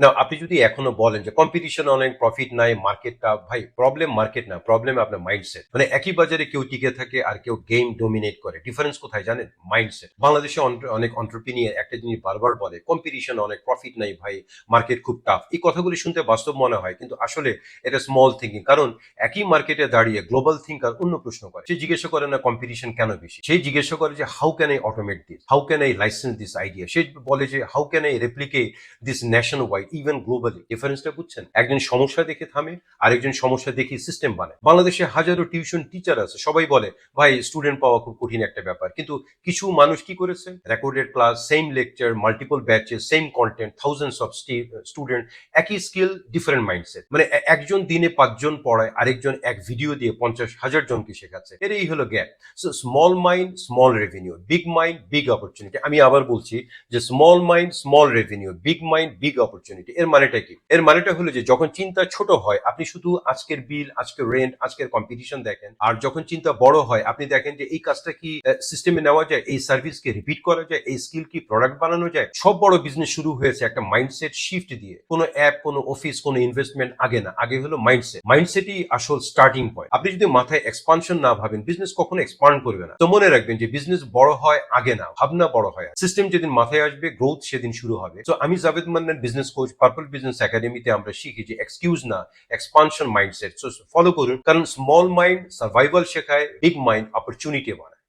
না, আপনি যদি এখনো বলেন যে কম্পিটিশন অনেক, প্রফিট নাই, মার্কেটটা, ভাই প্রবলেম মার্কেট না, প্রবলেম আপনার মাইন্ডসেট। মানে একই বাজারে কেউ টিকে থাকে আর কেউ গেম ডোমিনেট করে। ডিফারেন্স কোথায় জানেন? মাইন্ডসেট। বাংলাদেশে অনেক অন্টারপ্রিনিয়ার একটা জিনিস বারবার বলে, কম্পিটিশন অনেক, প্রফিট নাই ভাই, মার্কেট খুব টাফ। এই কথাগুলি শুনতে বাস্তব মনে হয়, কিন্তু আসলে এটা স্মল থিঙ্কিং। কারণ একই মার্কেটে দাঁড়িয়ে গ্লোবাল থিঙ্কার অন্য প্রশ্ন করে। সে জিজ্ঞাসা করে না কম্পিটিশন কেন বেশি, সে জিজ্ঞাসা করে যে how can I automate this, how can I license this idea. সে বলে যে how can I replicate this nationwide, even globally. ডিফারেন্সটা বুঝছেন? একজন সমস্যা দেখে থামে, আরেকজন সমস্যা দেখে সিস্টেম বানায়। বাংলাদেশে হাজারো টিউশন টিচার আছে, সবাই বলে ভাই স্টুডেন্ট পাওয়া খুব কঠিন একটা ব্যাপার, কিন্তু কিছু মানুষ কি করেছে, recorded class, same lecture, multiple ব্যাচে, same content, thousands of student, একই স্কিল, ডিফারেন্ট মাইন্ডসেট। মানে একজন দিনে 5 জন পড়ায়, আরেকজন এক ভিডিও দিয়ে 50,000 জনকে শেখাচ্ছে। এটাই হলো gap. So small mind small revenue, big mind big opportunity. আমি আবার বলছি যে small mind small revenue, big mind big opportunity. এর মানেটা কি? এর মানেটা হলো যে যখন চিন্তা ছোট হয় আপনি শুধু আজকের বিল, আজকের রেন্ট, আজকের কম্পিটিশন দেখেন। আর যখন চিন্তা বড় হয় আপনি দেখেন যে এই কাজটা কি সিস্টেমে নেওয়া যায়, এই সার্ভিসকে রিপিট করা যায়, এই স্কিল কি প্রোডাক্ট বানানো যায়। সব বড় বিজনেস শুরু হয়েছে একটা মাইন্ডসেট শিফট দিয়ে। কোনো অ্যাপ, কোনো অফিস, কোনো ইনভেস্টমেন্ট আগে না, আগে হলো মাইন্ডসেট। মাইন্ডসেটই আসল স্টার্টিং পয়েন্ট। আপনি যদি মাথায় এক্সপানশন না ভাবেন, বিজনেস কখনো এক্সপান্ড করবে না। তো মনে রাখবেন যে বিজনেস বড় হয় আগে না, ভাবনা বড় হয়। সিস্টেম যেদিন মাথায় আসবে, গ্রোথ সেদিন শুরু হবে। তো আমি Javed Mannan, business coach, purple business একাডেমিতে আমরা শিখি যে এক্সকিউজ না, এক্সপানশন মাইন্ডসেট। সো ফলো করুন, কারণ স্মল মাইন্ড সার্ভাইভাল শেখায়, বিগ মাইন্ড অপরচুনিটি বানায়।